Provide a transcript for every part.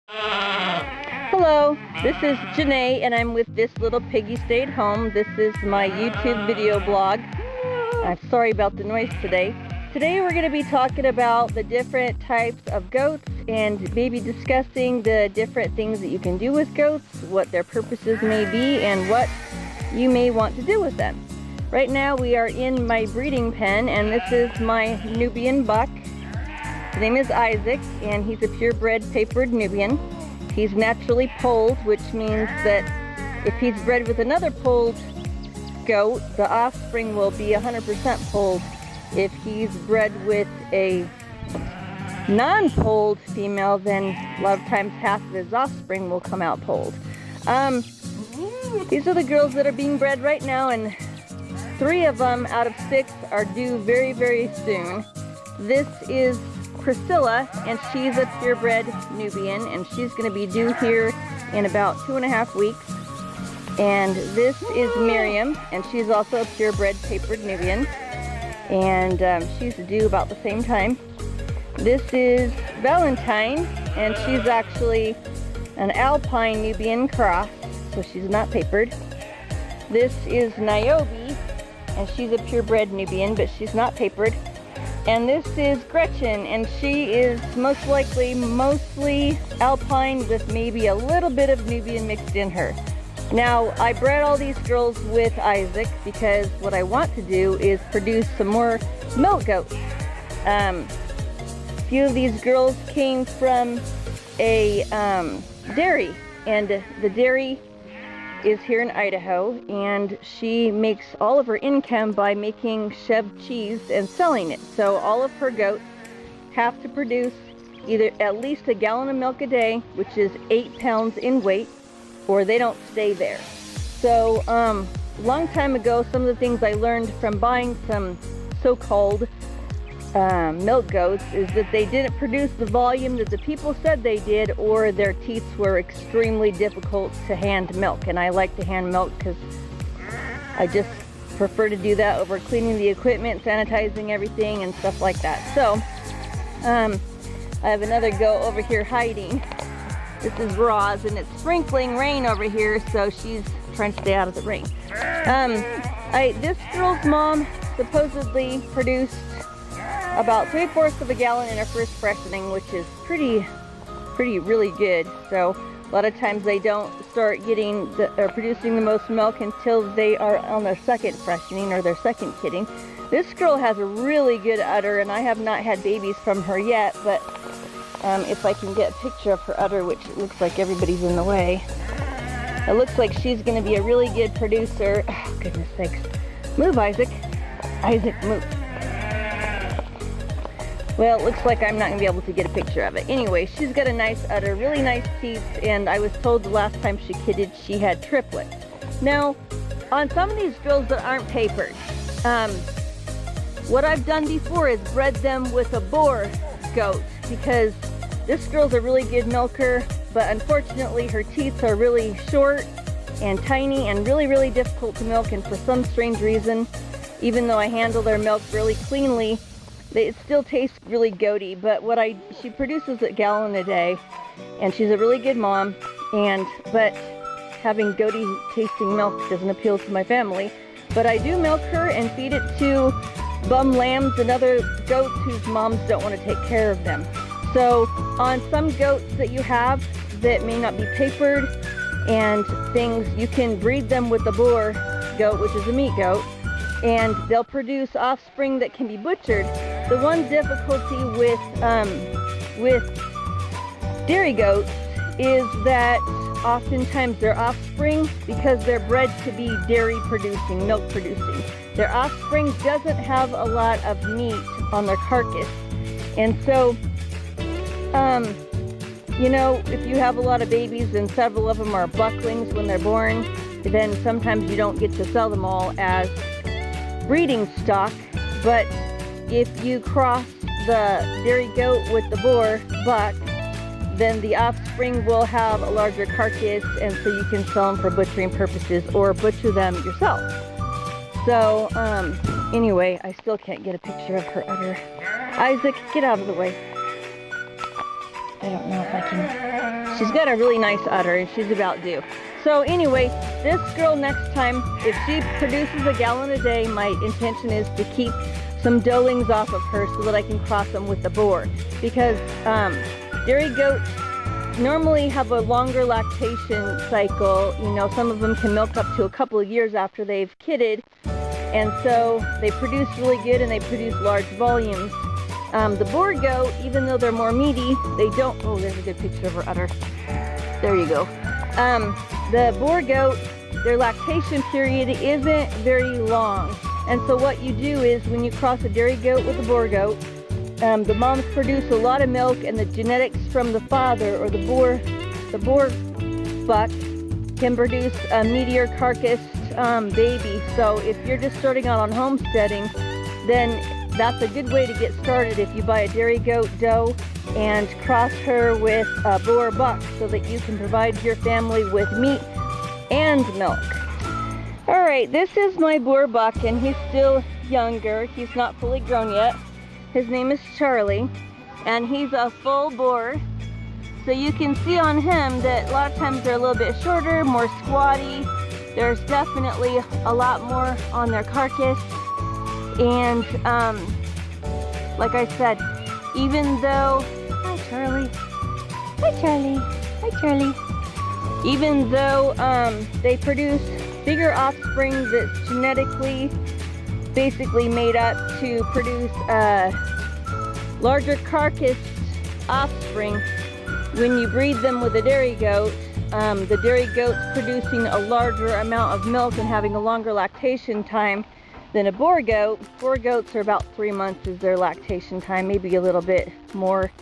Hello, this is Janae and I'm with This Little Piggy Stayed Home. This is my YouTube video blog. I'm sorry about the noise today. Today we're going to be talking about the different types of goats and maybe discussing the different things that you can do with goats, what their purposes may be, and what you may want to do with them. Right now we are in my breeding pen and this is my Nubian buck. His name is Isaac and he's a purebred tapered Nubian. He's naturally polled, which means that if he's bred with another polled goat, the offspring will be 100% polled. If he's bred with a non-polled female, then a lot of times half of his offspring will come out polled. These are the girls that are being bred right now, and 3 of them out of 6 are due very, very soon. This is Priscilla, and she's a purebred Nubian, and she's going to be due here in about 2.5 weeks. And this is Miriam, and she's also a purebred tapered Nubian, and she's due about the same time. This is Valentine, and she's actually an Alpine Nubian cross, so she's not tapered. This is Niobe, and she's a purebred Nubian, but she's not tapered. And this is Gretchen, and she is most likely mostly Alpine with maybe a little bit of Nubian mixed in her. Now, I bred all these girls with Isaac because what I want to do is produce some more milk goats. A few of these girls came from a dairy, and the dairy is here in Idaho, and she makes all of her income by making shoved cheese and selling it. So all of her goats have to produce either at least a gallon of milk a day, which is 8 pounds in weight, or they don't stay there. So a long time ago, some of the things I learned from buying some so-called milk goats is that they didn't produce the volume that the people said they did, or their teats were extremely difficult to hand milk. And I like to hand milk because I just prefer to do that over cleaning the equipment, sanitizing everything, and stuff like that. So I have another goat over here hiding. This is Roz, and it's sprinkling rain over here, so she's trying to stay out of the rain. This girl's mom supposedly produced about 3/4 of a gallon in her first freshening, which is really good. So a lot of times they don't start getting or producing the most milk until they are on their second freshening or their second kidding. This girl has a really good udder, and I have not had babies from her yet, but if I can get a picture of her udder, which it looks like everybody's in the way. It looks like she's going to be a really good producer. Oh, goodness sakes. Move, Isaac. Isaac, move. Well, it looks like I'm not going to be able to get a picture of it. Anyway, she's got a nice udder, really nice teeth, and I was told the last time she kidded she had triplets. Now, on some of these girls that aren't tapered, what I've done before is bred them with a boer goat, because this girl's a really good milker, but unfortunately her teeth are really short and tiny and really difficult to milk, and for some strange reason, even though I handle their milk really cleanly, it still tastes really goaty. But she produces a gallon a day, and she's a really good mom, but having goaty tasting milk doesn't appeal to my family. But I do milk her and feed it to bum lambs and other goats whose moms don't want to take care of them. So on some goats that you have that may not be tapered and things, you can breed them with the boer goat, which is a meat goat, and they'll produce offspring that can be butchered. The one difficulty with dairy goats is that oftentimes their offspring, because they're bred to be dairy producing, milk producing, their offspring doesn't have a lot of meat on their carcass. And so, you know, if you have a lot of babies and several of them are bucklings when they're born, then sometimes you don't get to sell them all as breeding stock. But if you cross the dairy goat with the boer buck, then the offspring will have a larger carcass, and so you can sell them for butchering purposes or butcher them yourself. So anyway, I still can't get a picture of her udder. Isaac, get out of the way. I don't know if I can. She's got a really nice udder and she's about due. So anyway, this girl next time, if she produces a gallon a day, my intention is to keep some doelings off of her so that I can cross them with the boer. Because dairy goats normally have a longer lactation cycle. You know, some of them can milk up to a couple of years after they've kidded. And so they produce really good and they produce large volumes. The boer goat, even though they're more meaty, they don't, oh, there's a good picture of her udder. There you go. The boer goat, their lactation period isn't very long. And so what you do is when you cross a dairy goat with a boer goat, the moms produce a lot of milk, and the genetics from the father or the boer buck can produce a meatier carcass baby. So if you're just starting out on homesteading, then that's a good way to get started if you buy a dairy goat doe and cross her with a boer buck so that you can provide your family with meat and milk. All right, this is my boer buck and he's still younger. He's not fully grown yet. His name is Charlie and he's a full boer. So you can see on him that a lot of times they're a little bit shorter, more squatty. There's definitely a lot more on their carcass. And like I said, even though, hi Charlie, hi Charlie, hi Charlie. Even though they produce bigger offspring that's genetically basically made up to produce larger carcass offspring, when you breed them with a dairy goat, the dairy goat's producing a larger amount of milk and having a longer lactation time than a boer goat. Boer goats are about 3 months is their lactation time, maybe a little bit more.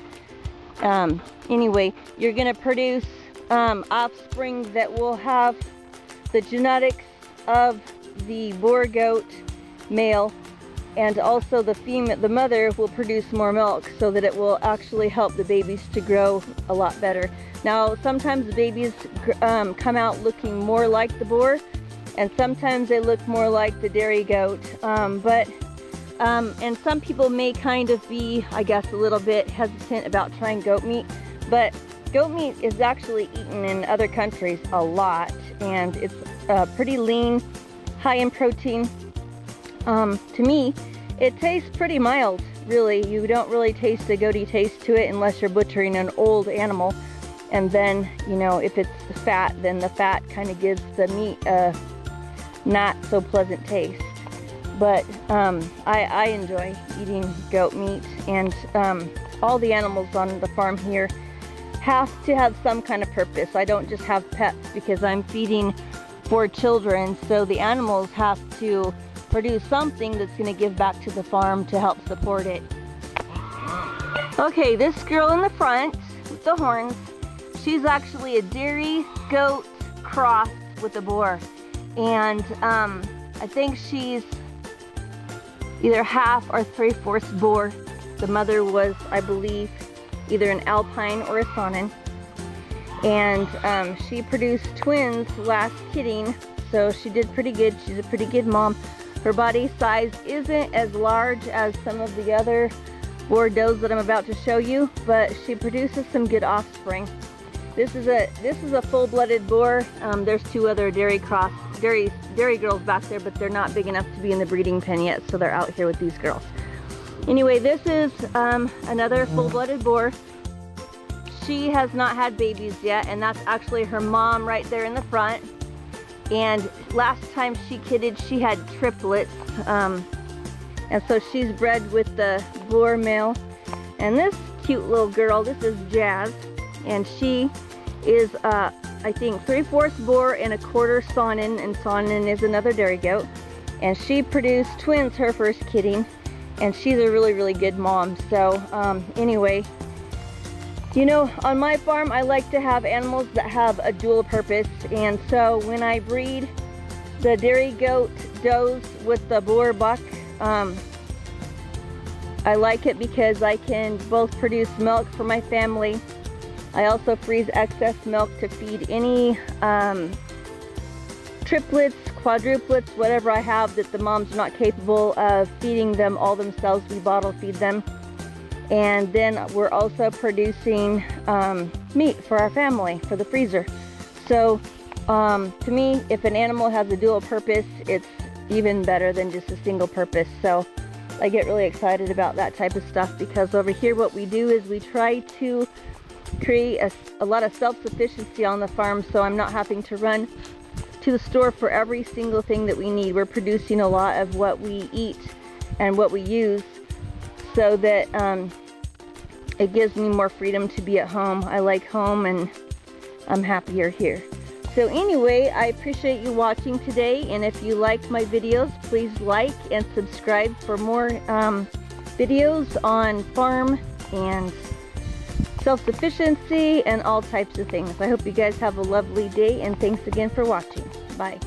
Anyway, you're going to produce offspring that will have the genetics of the boer goat male, and also the mother will produce more milk so that it will actually help the babies to grow a lot better. Now, sometimes the babies come out looking more like the boer, and sometimes they look more like the dairy goat. And some people may kind of be, I guess, a little bit hesitant about trying goat meat, but goat meat is actually eaten in other countries a lot, and it's pretty lean, high in protein. To me, it tastes pretty mild, really. You don't really taste a goaty taste to it unless you're butchering an old animal. And then, you know, if it's fat, then the fat kind of gives the meat a not so pleasant taste. But I enjoy eating goat meat, and all the animals on the farm here have to have some kind of purpose. I don't just have pets because I'm feeding for children, so the animals have to produce something that's going to give back to the farm to help support it. Okay, this girl in the front with the horns, she's actually a dairy goat crossed with a boer, and I think she's either half or 3/4 boer. The mother was, I believe, either an Alpine or a Saanen, and she produced twins last kidding, so she did pretty good. She's a pretty good mom. Her body size isn't as large as some of the other boer does that I'm about to show you, but she produces some good offspring. This is a full-blooded boer. There's 2 other dairy girls back there, but they're not big enough to be in the breeding pen yet, so they're out here with these girls. Anyway, this is another full-blooded boer. She has not had babies yet, and that's actually her mom right there in the front. And last time she kidded, she had triplets, and so she's bred with the boer male. And this cute little girl, this is Jazz, and she is I think 3/4 boer and 1/4 Saanen, and Saanen is another dairy goat. And she produced twins her first kidding, and she's a really good mom. So anyway, you know, on my farm I like to have animals that have a dual purpose, and so when I breed the dairy goat does with the boer buck, I like it because I can both produce milk for my family. I also freeze excess milk to feed any triplets, quadruplets, whatever I have that the moms are not capable of feeding them all themselves. We bottle feed them. And then we're also producing meat for our family, for the freezer. So to me, if an animal has a dual purpose, it's even better than just a single purpose. So I get really excited about that type of stuff, because over here what we do is we try to create a lot of self-sufficiency on the farm, so I'm not having to run to the store for every single thing that we need. We're producing a lot of what we eat and what we use, so that it gives me more freedom to be at home. I like home and I'm happier here. So anyway, I appreciate you watching today, and if you liked my videos, please like and subscribe for more videos on farm and self-sufficiency and all types of things. I hope you guys have a lovely day, and thanks again for watching. Bye.